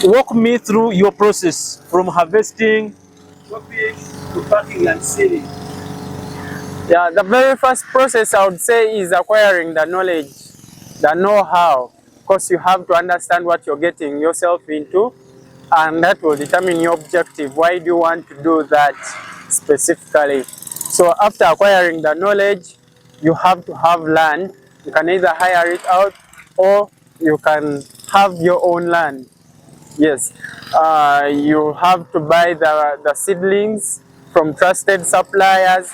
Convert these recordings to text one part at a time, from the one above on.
Walk me through your process from harvesting to packing and sealing. Yeah, the very first process I would say is acquiring the knowledge, the know-how, because you have to understand what you're getting yourself into, and that will determine your objective. Why do you want to do that specifically? So after acquiring the knowledge, you have to have land. You can either hire it out or you can have your own land. Yes, you have to buy the seedlings from trusted suppliers.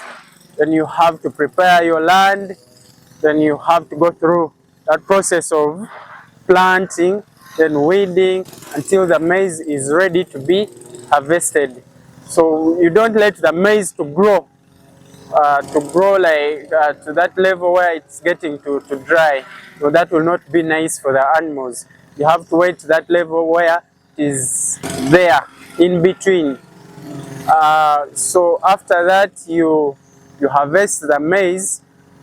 Then you have to prepare your land. Then you have to go through that process of planting, then weeding until the maize is ready to be harvested. So you don't let the maize to grow like to that level where it's getting to dry. So that will not be nice for the animals. You have to wait to that level where it is there in between. So after that, you harvest the maize.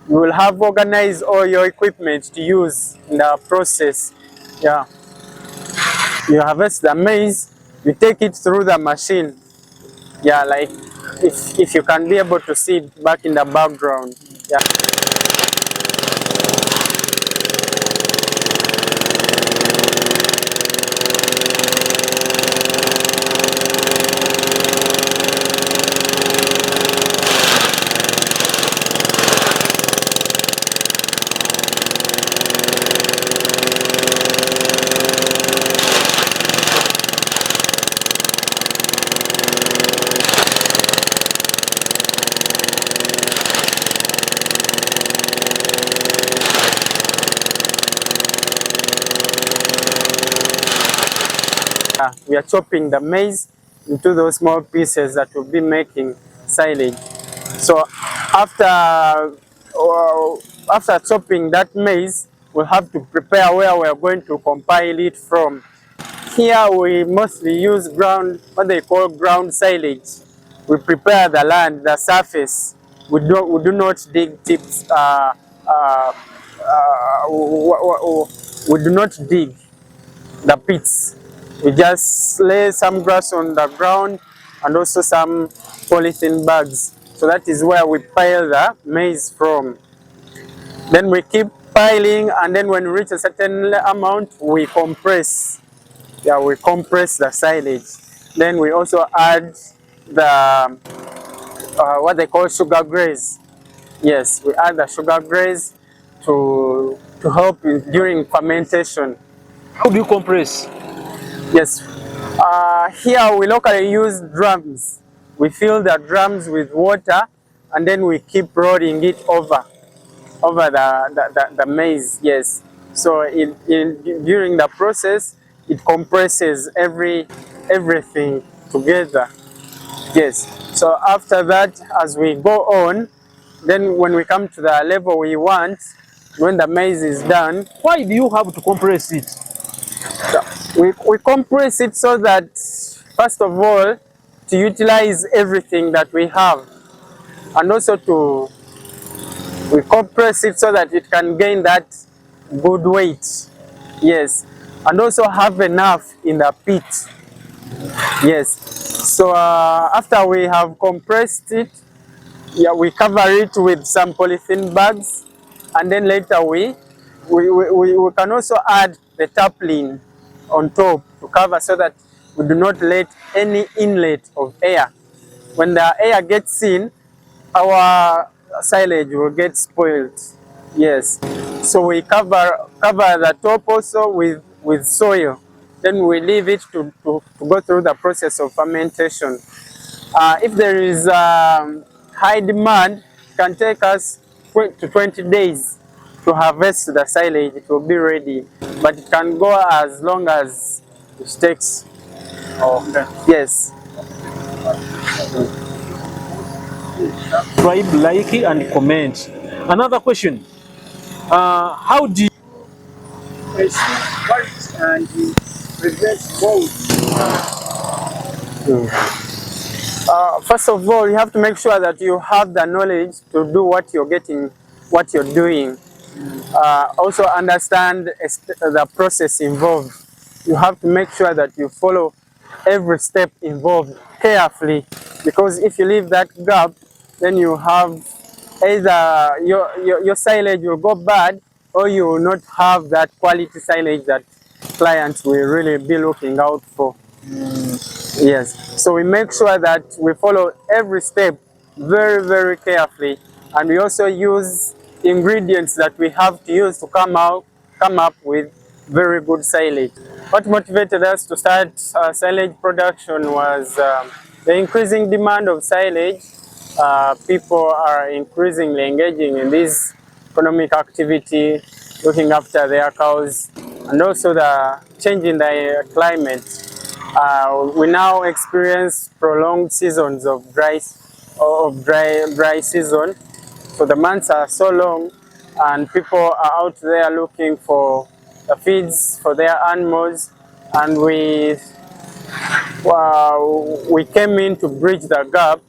You will have organized all your equipment to use in the process. Yeah, you harvest the maize. You take it through the machine. Yeah, like if you can be able to see it back in the background. Yeah. We are chopping the maize into those small pieces that will be making silage. So after chopping that maize, we'll have to prepare where we are going to compile it from. Here we mostly use what they call ground silage. We prepare the land, the surface. We do not dig tips. We do not dig the pits. We just lay some grass on the ground and also some polythene bags. So that is where we pile the maize from. Then we keep piling, and then when we reach a certain amount, we compress. Yeah, we compress the silage. Then we also add the what they call sugar graze. Yes, we add the sugar graze to help during fermentation. How do you compress? Yes, here we locally use drums. We fill the drums with water, and then we keep rolling it over the maize. Yes, so during the process, it compresses everything together. Yes, so after that, as we go on, then when we come to the level we want, when the maize is done. Why do you have to compress it? We compress it so that, first of all, to utilize everything that we have, and also we compress it so that it can gain that good weight. Yes, and also have enough in the pit. Yes, so after we have compressed it, yeah, we cover it with some polythene bags, and then later we can also add the tarpaulin on top to cover so that we do not let any inlet of air. When the air gets in, our silage will get spoiled. Yes, so we cover the top also with soil. Then we leave it to go through the process of fermentation. If there is high demand, it can take us to 20 days to harvest the silage, it will be ready. But it can go as long as it takes. Okay. Yes. Subscribe, like, and comment. Another question. How do you pursue quality and prevent mold? First of all, you have to make sure that you have the knowledge to do what you're doing. Also understand the process involved. You have to make sure that you follow every step involved carefully, because if you leave that gap, then you have either your silage will go bad, or you will not have that quality silage that clients will really be looking out for. Yes, so we make sure that we follow every step very, very carefully, and we also use ingredients that we have to use to come up with very good silage. What motivated us to start silage production was the increasing demand of silage. People are increasingly engaging in this economic activity, looking after their cows, and also the change in the climate. We now experience prolonged seasons of dry season. So the months are so long, and people are out there looking for the feeds for their animals, and we came in to bridge the gap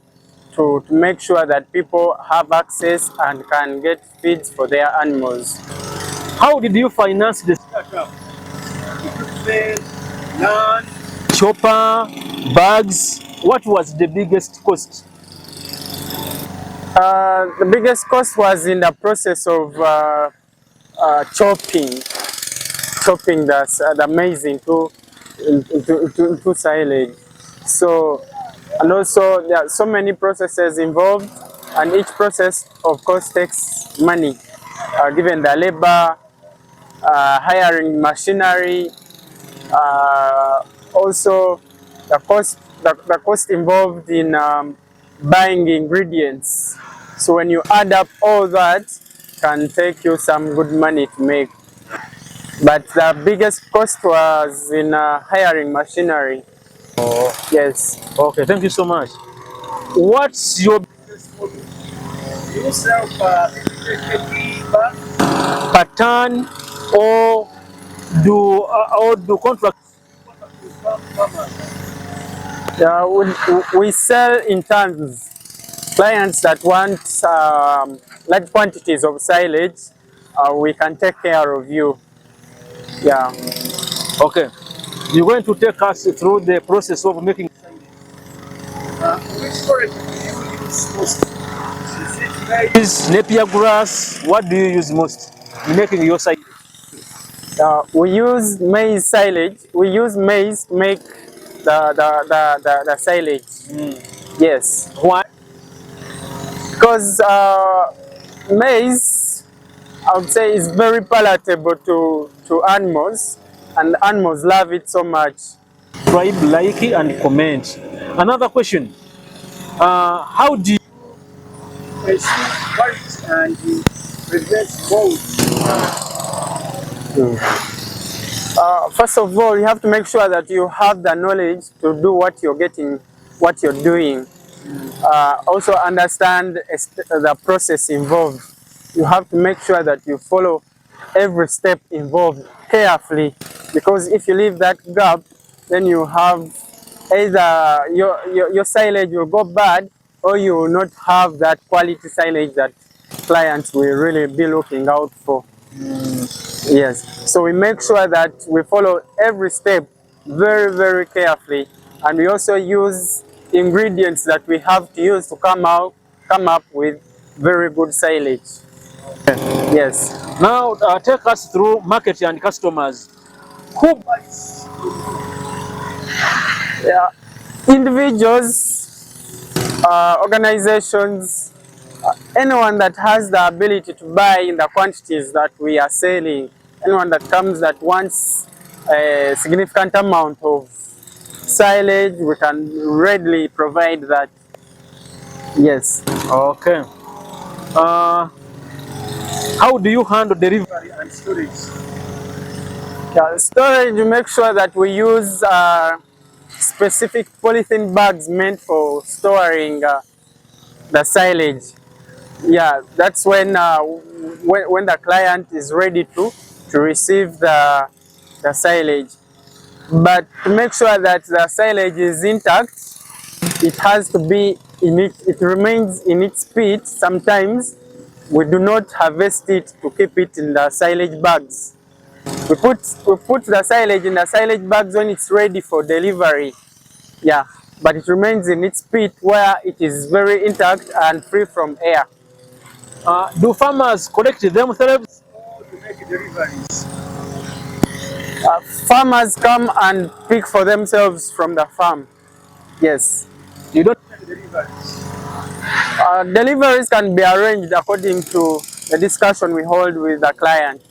to make sure that people have access and can get feeds for their animals. How did you finance the startup? Equipment, land, chopper, bags. What was the biggest cost? The biggest cost was in the process of chopping the maize into silage. So, and also there are so many processes involved, and each process of course takes money, given the labor, hiring machinery, also the cost involved in buying ingredients. So when you add up all that, can take you some good money to make. But the biggest cost was in hiring machinery. Oh, Yes. okay. Thank you so much. What's your business model? Do you sell per ton, or do contracts? Yeah, we sell in tons. Clients that want large quantities of silage, we can take care of you. Yeah. Okay. You're going to take us through the process of making. Which storage do you use most? Is it maize, napier grass? What do you use most in making your silage? We use maize silage. We use maize to make the silage. Yes. Why? Because maize, I would say, is very palatable to animals, and animals love it so much. Subscribe, like, and comment. Another question. How do you pursue quality and prevent mold? First of all, you have to make sure that you have the knowledge to do what you're doing. Also understand the process involved. You have to make sure that you follow every step involved carefully, because if you leave that gap, then you have either your silage will go bad, or you will not have that quality silage that clients will really be looking out for. Yes, so we make sure that we follow every step very, very carefully, and we also use ingredients that we have to use to come up with very good silage. Yes. Now take us through market and customers. Who buys? Yeah. Individuals, organizations, anyone that has the ability to buy in the quantities that we are selling, anyone that comes that wants a significant amount of silage, we can readily provide that. Yes. Okay. How do you handle delivery and storage? Yeah, storage, you make sure that we use specific polythene bags meant for storing the silage. Yeah, that's when the client is ready to receive the silage. But to make sure that the silage is intact, it has to be it remains in its pit. Sometimes we do not harvest it to keep it in the silage bags. We put the silage in the silage bags when it's ready for delivery. Yeah, but it remains in its pit where it is very intact and free from air. Do farmers collect themselves or do make deliveries? Farmers come and pick for themselves from the farm. Yes. You don't make deliveries. Deliveries can be arranged according to the discussion we hold with the client.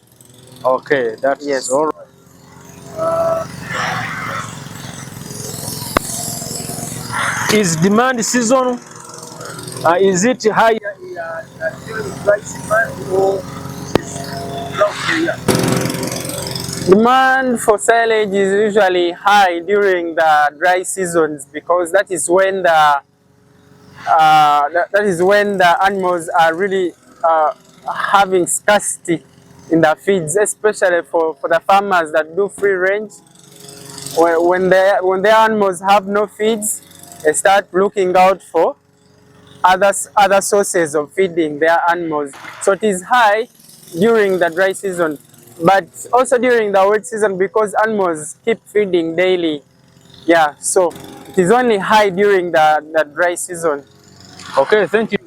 Okay, that's Yes. all right. Is demand seasonal? Is it higher during dry season or is it throughout the year? Demand for silage is usually high during the dry seasons because that is when the animals are really having scarcity in the feeds, especially for the farmers that do free range. When the animals have no feeds, they start looking out for other sources of feeding their animals. So it is high during the dry season, but also during the wet season because animals keep feeding daily. Yeah, so it is only high during the dry season. Okay, thank you.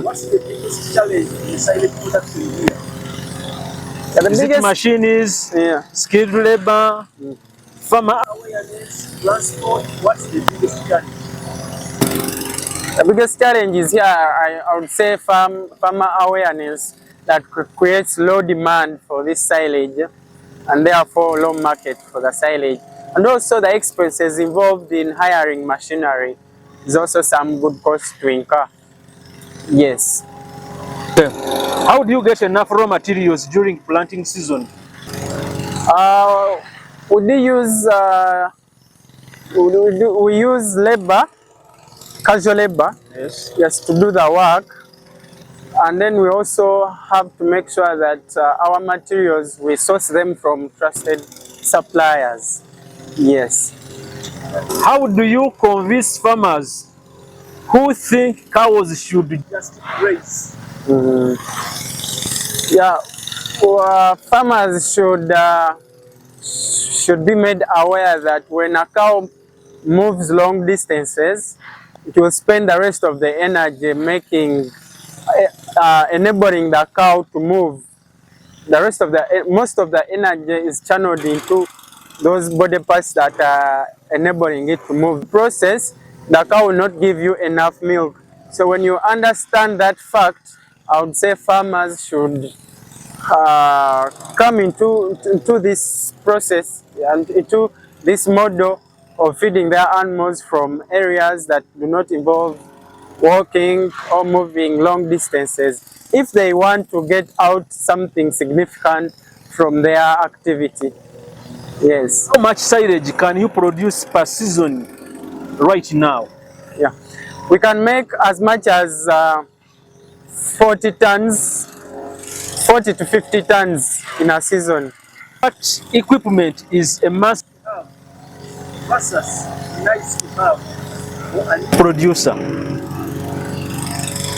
What's the biggest challenge in silage production here? Yeah, the Is it biggest machines, yeah. skilled labor, farmer awareness, transport? What's the biggest challenge? The biggest challenge is here, I would say, farmer awareness that creates low demand for this silage and therefore low market for the silage. And also the expenses involved in hiring machinery is also some good cost to incur. Yes. Okay. How do you get enough raw materials during planting season? Uh, we use labor, casual labor, yes, to do the work. And then we also have to make sure that our materials, we source them from trusted suppliers. Yes. How do you convince farmers who think cows should just graze? Yeah, farmers should be made aware that when a cow moves long distances, it will spend the rest of the energy enabling the cow to move. Most of the energy is channeled into those body parts that are enabling it to move. The process, the cow will not give you enough milk. So when you understand that fact, I would say farmers should come into this process and into this model of feeding their animals from areas that do not involve walking or moving long distances if they want to get out something significant from their activity. Yes. How much silage can you produce per season right now? Yeah. We can make as much as 40 tons, 40 to 50 tons in a season. What equipment is a must have versus nice to have for a new producer?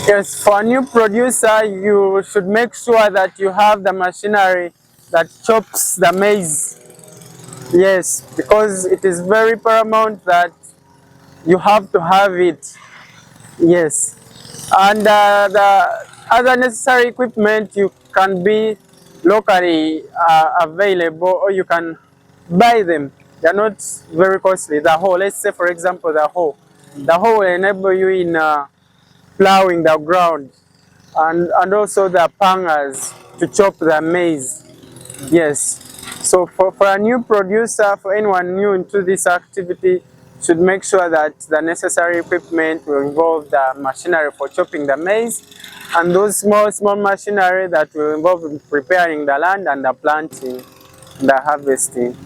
Yes, for a new producer, you should make sure that you have the machinery that chops the maize. Yes, because it is very paramount that you have to have it. Yes, and the other necessary equipment you can be locally available, or you can buy them. They are not very costly. The hoe, let's say for example, the hoe. The hoe will enable you in plowing the ground, and also the pangers to chop the maize. Yes. So for a new producer, for anyone new into this activity, should make sure that the necessary equipment will involve the machinery for chopping the maize, and those small machinery that will involve preparing the land and the planting, the harvesting.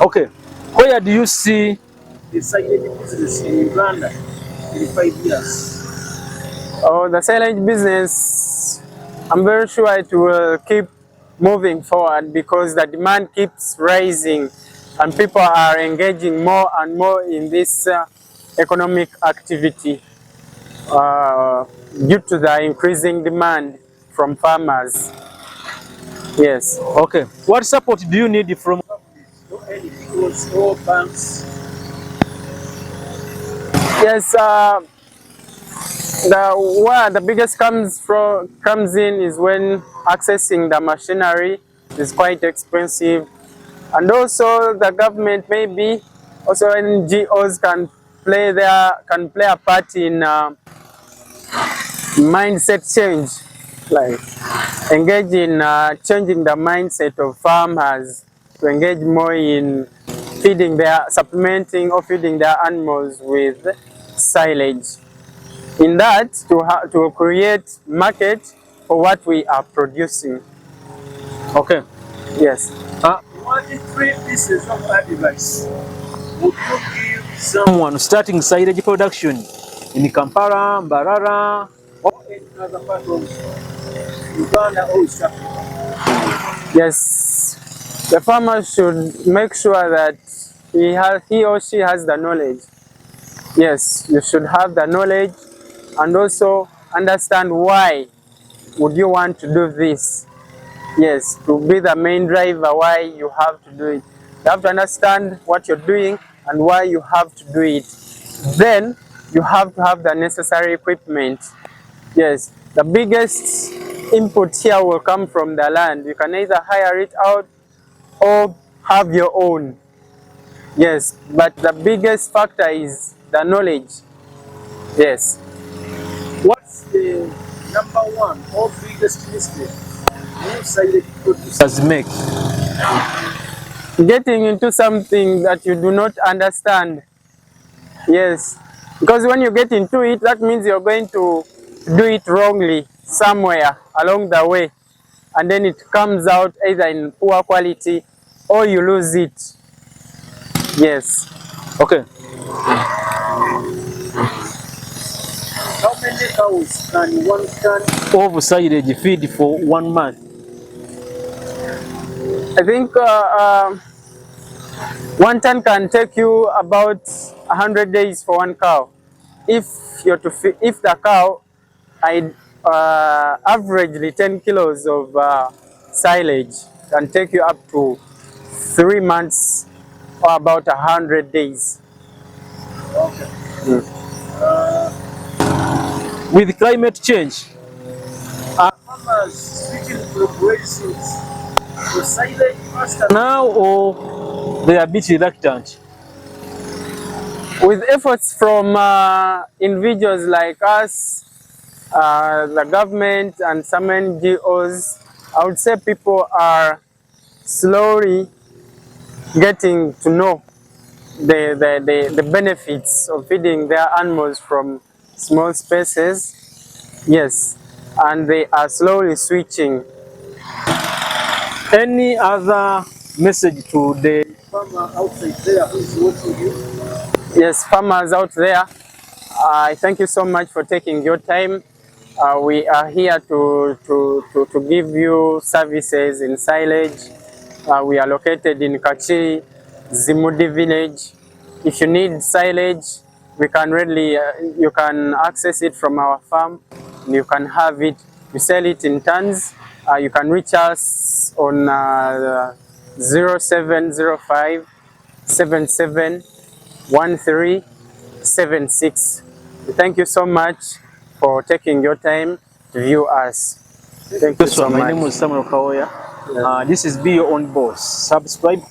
Okay, where do you see the silage business in Uganda in 5 years? Oh, the silage business, I'm very sure it will keep moving forward because the demand keeps rising and people are engaging more and more in this economic activity due to the increasing demand from farmers. Yes. Okay, what support do you need from government? No NGOs, no banks? Yes, where the biggest comes in is when accessing the machinery is quite expensive, and also the government, maybe also NGOs can play a part in mindset change, like engage in changing the mindset of farmers to engage more in supplementing or feeding their animals with silage. In that, to create market for what we are producing. Okay. Yes. What 3 pieces of advice would you give someone starting silage production in Kampala, Mbarara, or any other part of Uganda or East Africa? Yes. The farmer should make sure that he or she has the knowledge. Yes, you should have the knowledge and also understand why would you want to do this. Yes, to be the main driver why you have to do it. You have to understand what you're doing and why you have to do it. Then you have to have the necessary equipment. Yes, the biggest input here will come from the land. You can either hire it out or have your own. Yes, but the biggest factor is the knowledge. Yes. What's the #1 or biggest mistake new silage producers make? Getting into something that you do not understand. Yes, because when you get into it, that means you're going to do it wrongly somewhere along the way, and then it comes out either in poor quality or you lose it. Yes. Okay. How many cows can 1 ton of silage feed for 1 month? I think 1 ton can take you about 100 days for 1 cow. If the cow I averagely 10 kilos of silage can take you up to 3 months or about 100 days. Okay. With climate change, are farmers switching from raisins to silage faster now, or they are a bit reluctant? With efforts from individuals like us, the government and some NGOs, I would say people are slowly getting to know the benefits of feeding their animals from small spaces. Yes, and they are slowly switching. Any other message to the farmer outside there who is watching you? Yes, farmers out there, I thank you so much for taking your time. We are here to give you services in silage. We are located in Kachi, Zimudi village. If you need silage, we can you can access it from our farm. You can have it. We sell it in tons. You can reach us on 0705 771376. Thank you so much for taking your time to view us. Thank you so much. My name is Samuel Kaoya. This is Be Your Own Boss. Subscribe.